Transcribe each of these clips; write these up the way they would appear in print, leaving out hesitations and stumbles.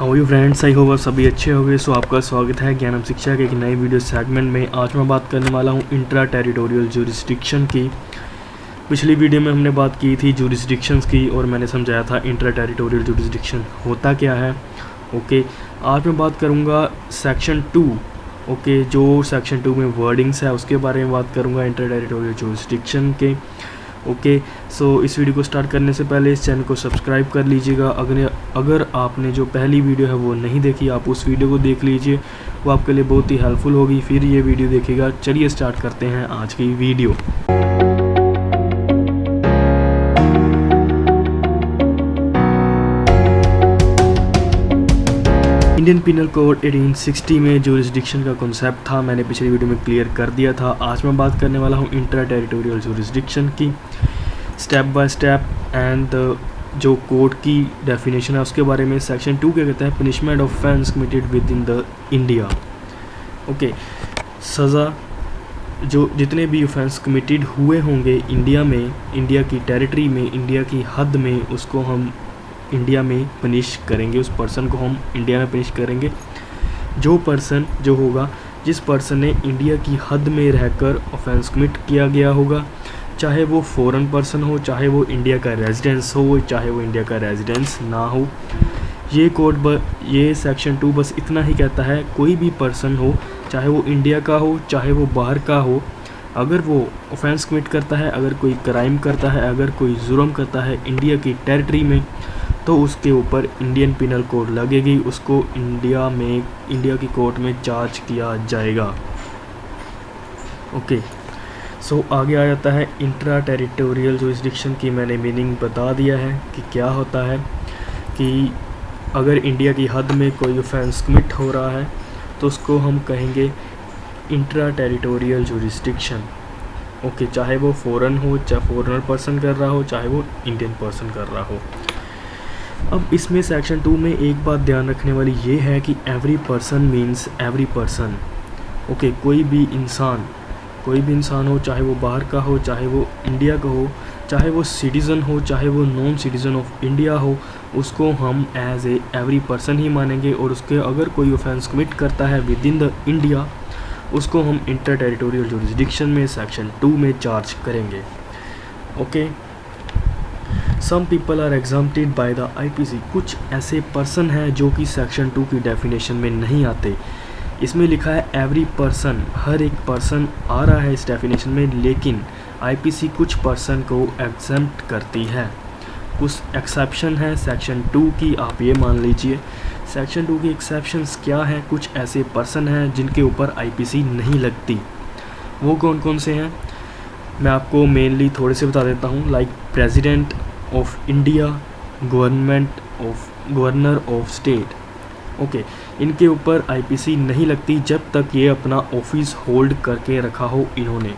How you friends, I hope आप सभी अच्छे होंगे। सो आपका स्वागत है ज्ञानम शिक्षा के एक नए वीडियो सेगमेंट में। आज मैं बात करने वाला हूँ इंट्रा टेरिटोरियल ज्यूरिसडिक्शन की। पिछली वीडियो में हमने बात की थी ज्यूरिसडिक्शंस की और मैंने समझाया था इंट्रा टेरिटोरियल ज्यूरिसडिक्शन होता क्या है। ओके, आज मैं बात करूँगा सेक्शन 2। ओके, जो सेक्शन 2 में वर्डिंग्स है उसके बारे में बात करूँगा इंट्रा टेरिटोरियल ज्यूरिसडिक्शन के। ओके, सो इस वीडियो को स्टार्ट करने से पहले इस चैनल को सब्सक्राइब कर लीजिएगा। अगर आपने जो पहली वीडियो है वो नहीं देखी, आप उस वीडियो को देख लीजिए, वो आपके लिए बहुत ही हेल्पफुल होगी। फिर ये वीडियो देखेगा। चलिए स्टार्ट करते हैं आज की वीडियो। इंडियन पिनल कोड 1860 में ज्यूरिसडिक्शन का कॉन्सेप्ट था, मैंने पिछली वीडियो में क्लियर कर दिया था। आज मैं बात करने वाला हूँ इंट्रा टेरिटोरियल ज्यूरिसडिक्शन की स्टेप बाय स्टेप एंड जो कोड की डेफिनेशन है उसके बारे में। सेक्शन 2 क्या कहता है? Punishment of offence committed with in the India. Okay, सज़ा जो जितने भी ऑफेंस कमिटेड हुए होंगे इंडिया में, इंडिया की टेरिटरी में, इंडिया की हद में, उसको हम इंडिया में पनिश करेंगे। उस पर्सन को हम इंडिया में पनिश करेंगे। जो पर्सन जो होगा, जिस पर्सन ने इंडिया की हद में रहकर ऑफेंस कमिट किया गया होगा, चाहे वो फॉरेन पर्सन हो, चाहे वो इंडिया का रेजिडेंस हो, चाहे वो इंडिया का रेजिडेंस ना हो। ये सेक्शन 2 बस इतना ही कहता है, कोई भी पर्सन हो, चाहे वो इंडिया का हो, चाहे वो बाहर का हो, अगर वो ऑफेंस कमिट करता है, अगर कोई क्राइम करता है, अगर कोई जुर्म करता है इंडिया की टेरिटरी में, तो उसके ऊपर इंडियन पिनल कोड लगेगी। उसको इंडिया की कोर्ट में चार्ज किया जाएगा। ओके, सो आगे आ जाता है इंट्रा टेरिटोरियल ज्यूरिसडिक्शन की। मैंने मीनिंग बता दिया है कि क्या होता है, कि अगर इंडिया की हद में कोई ऑफेंस कमिट हो रहा है तो उसको हम कहेंगे इंट्रा टेरिटोरियल ज्यूरिसडिक्शन। ओके, चाहे वो फॉरेन हो, चाहे फॉरेनर पर्सन कर रहा हो, चाहे वो इंडियन पर्सन कर रहा हो। अब इसमें सेक्शन 2 में एक बात ध्यान रखने वाली ये है कि every person means every person. Okay, कोई भी इंसान हो, चाहे वो बाहर का हो, चाहे वो इंडिया का हो, चाहे वो सिटीज़न हो, चाहे वो नॉन सिटीज़न ऑफ इंडिया हो, उसको हम एज ए एवरी पर्सन ही मानेंगे। और उसके अगर कोई ऑफेंस कमिट करता है विद इन द इंडिया, उसको हम इंटर टेरिटोरियल ज्यूरिसडिक्शन में सेक्शन 2 में चार्ज करेंगे। Okay, some people are exempted by the IPC। कुछ ऐसे पर्सन हैं जो कि सेक्शन 2 की डेफिनेशन में नहीं आते। इसमें लिखा है एवरी पर्सन, हर एक पर्सन आ रहा है इस डेफिनेशन में, लेकिन IPC कुछ पर्सन को एग्जम्प्ट करती है। कुछ एक्सेप्शन है सेक्शन 2 की, आप ये मान लीजिए। सेक्शन 2 की एक्सेप्शंस क्या हैं? कुछ ऐसे पर्सन हैं जिनके ऊपर IPC नहीं लगती। वो कौन कौन से हैं मैं आपको मेनली थोड़े से बता देता हूँ। Like president of India, governor of state. Okay, इनके ऊपर IPC नहीं लगती जब तक ये अपना ऑफिस होल्ड करके रखा हो इन्होंने।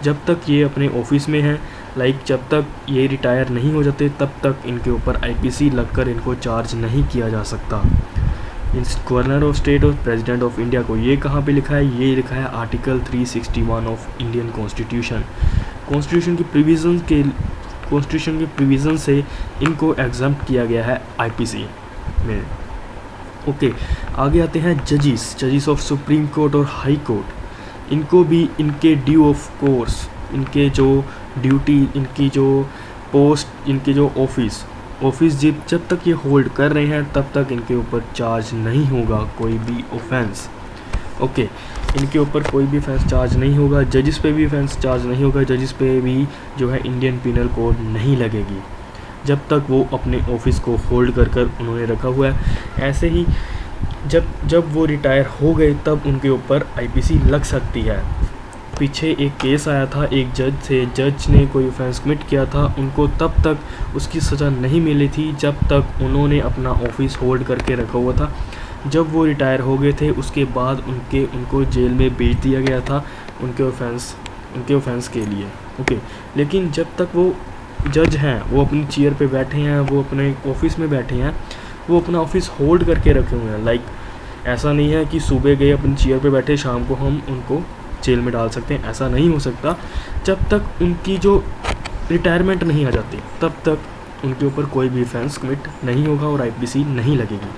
जब तक ये अपने ऑफिस में हैं, लाइक जब तक ये रिटायर नहीं हो जाते, तब तक इनके ऊपर IPC लगकर इनको चार्ज नहीं किया जा सकता। इस गवर्नर ऑफ स्टेट और प्रेसिडेंट ऑफ इंडिया को ये कहाँ पे लिखा है? ये लिखा है article 361 of Indian constitution. Constitution के प्रोविज़न से इनको एग्जम्प्ट किया गया है IPC में। ओके, आगे आते हैं जजिस ऑफ सुप्रीम कोर्ट और हाई कोर्ट। इनको भी इनके ड्यू ऑफ कोर्स, इनके जो ड्यूटी, इनकी जो पोस्ट, इनके जो ऑफिस जब तक ये होल्ड कर रहे हैं तब तक इनके ऊपर चार्ज नहीं होगा कोई भी ऑफेंस। ओके, इनके ऊपर कोई भी ऑफेंस चार्ज नहीं होगा। जजिस पे भी ऑफेंस चार्ज नहीं होगा। जजिस पे भी जो है इंडियन पिनल कोड नहीं लगेगी जब तक वो अपने ऑफिस को होल्ड कर उन्होंने रखा हुआ है। ऐसे ही जब वो रिटायर हो गए तब उनके ऊपर IPC लग सकती है। पीछे एक केस आया था एक जज ने कोई ऑफेंस कमिट किया था, उनको तब तक उसकी सज़ा नहीं मिली थी जब तक उन्होंने अपना ऑफिस होल्ड करके रखा हुआ था। जब वो रिटायर हो गए थे उसके बाद उनको जेल में भेज दिया गया था उनके ऑफेंस के लिए। ओके, लेकिन जब तक वो जज हैं, वो अपनी चेयर पे बैठे हैं, वो अपने ऑफिस में बैठे हैं, वो अपना ऑफिस होल्ड करके रखे हुए हैं। लाइक ऐसा नहीं है कि सुबह गए अपनी चेयर पे बैठे, शाम को हम उनको जेल में डाल सकते हैं। ऐसा नहीं हो सकता। जब तक उनकी जो रिटायरमेंट नहीं आ जाती तब तक उनके ऊपर कोई भी ऑफेंस कमिट नहीं होगा और IPC नहीं लगेगी।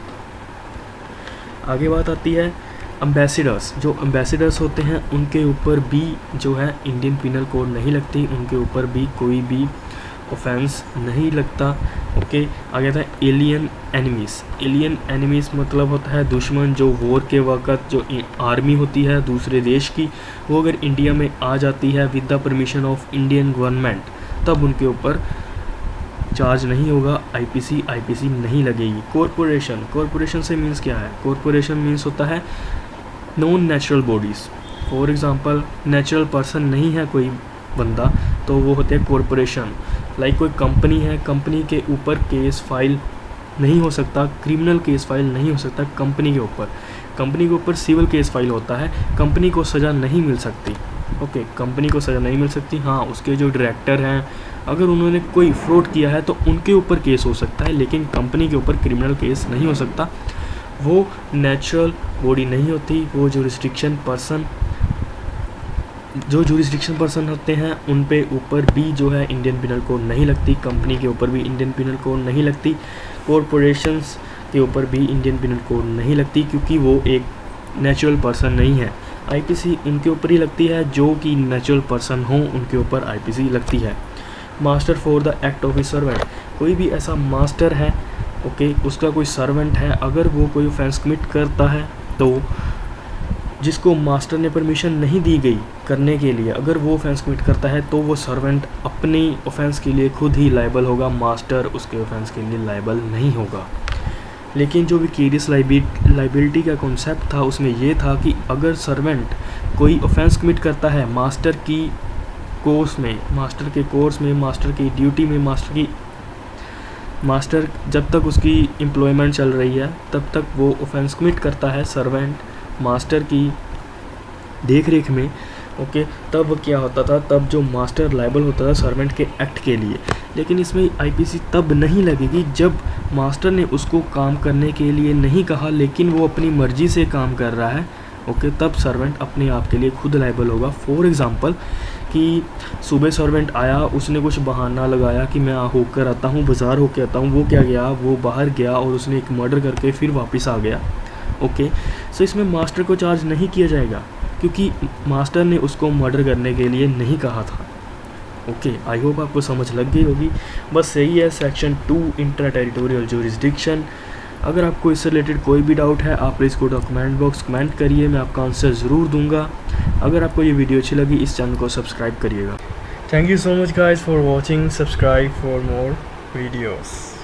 आगे बात आती है एम्बेसडर्स। जो एम्बेसडर्स होते हैं उनके ऊपर भी जो है इंडियन पिनल कोड नहीं लगती, उनके ऊपर भी कोई भी ऑफेंस नहीं लगता। ओके, आगे आता है एलियन एनिमीज़। एलियन एनिमीज़ मतलब होता है दुश्मन, जो वॉर के वक्त जो आर्मी होती है दूसरे देश की, वो अगर इंडिया में आ जाती है with the permission of Indian government, तब उनके ऊपर चार्ज नहीं होगा, आईपीसी नहीं लगेगी। कॉरपोरेशन से मीन्स क्या है? कॉरपोरेशन मीन्स होता है non natural bodies. For example natural person नहीं है कोई बंदा, तो वो होते हैं कॉरपोरेशन। लाइक कोई कंपनी है, कंपनी के ऊपर केस फाइल नहीं हो सकता, क्रिमिनल केस फाइल नहीं हो सकता कंपनी के ऊपर। कंपनी के ऊपर सिविल केस फाइल होता है, कंपनी को सज़ा नहीं मिल सकती। ओके, कंपनी को सज़ा नहीं मिल सकती। हाँ, उसके जो डायरेक्टर हैं अगर उन्होंने कोई फ्रॉड किया है तो उनके ऊपर केस हो सकता है, लेकिन कंपनी के ऊपर क्रिमिनल केस नहीं हो सकता। वो नेचुरल बॉडी नहीं होती, वो जुरिस्डिक्शन पर्सन होते हैं उन पे ऊपर भी जो है इंडियन पिनल कोड नहीं लगती, कंपनी के ऊपर भी इंडियन पिनल कोड नहीं लगती, कॉरपोरेशंस के ऊपर भी इंडियन पिनल कोड नहीं लगती, क्योंकि वो एक नेचुरल पर्सन नहीं है। आईपीसी उनके ऊपर ही लगती है जो कि नेचुरल पर्सन हो, उनके ऊपर आईपीसी लगती है। Master for the act of A servant. कोई भी ऐसा मास्टर है, ओके, उसका कोई सर्वेंट है, अगर वो कोई ऑफेंस कमिट करता है तो जिसको मास्टर ने परमिशन नहीं दी गई करने के लिए, अगर वो ऑफेंस कमिट करता है तो वो सर्वेंट अपनी ऑफेंस के लिए खुद ही लायबल होगा, मास्टर उसके ऑफेंस के लिए लायबल नहीं होगा। लेकिन जो विकेरियस लाइबिलिटी का कॉन्सेप्ट था उसमें ये था कि अगर सर्वेंट कोई ऑफेंस कमिट करता है मास्टर के कोर्स में, मास्टर की ड्यूटी में, मास्टर जब तक उसकी एम्प्लॉयमेंट चल रही है तब तक वो ऑफेंस कमिट करता है सर्वेंट मास्टर की देख रेख में। ओके, तब क्या होता था, तब जो मास्टर लायबल होता था सर्वेंट के एक्ट के लिए। लेकिन इसमें आईपीसी तब नहीं लगेगी जब मास्टर ने उसको काम करने के लिए नहीं कहा, लेकिन वो अपनी मर्जी से काम कर रहा है। ओके, तब सर्वेंट अपने आप के लिए खुद लायबल होगा। फॉर एग्ज़ाम्पल कि सुबह सर्वेंट आया, उसने कुछ बहाना लगाया कि मैं होकर आता हूँ, बाज़ार होकर आता हूँ, वो क्या गया, वो बाहर गया और उसने एक मर्डर करके फिर वापस आ गया। ओके, सो इसमें मास्टर को चार्ज नहीं किया जाएगा क्योंकि मास्टर ने उसको मर्डर करने के लिए नहीं कहा था। ओके, आई होप आपको समझ लग गई होगी। बस यही है सेक्शन 2 इंट्रा टेरिटोरियल जुरिस्डिक्शन। अगर आपको इससे रिलेटेड कोई भी डाउट है आप प्लीज़ को कमेंट बॉक्स कमेंट करिए, मैं आपका आंसर ज़रूर दूंगा। अगर आपको ये वीडियो अच्छी लगी इस चैनल को सब्सक्राइब करिएगा। Thank you so much guys for watching, subscribe for more videos.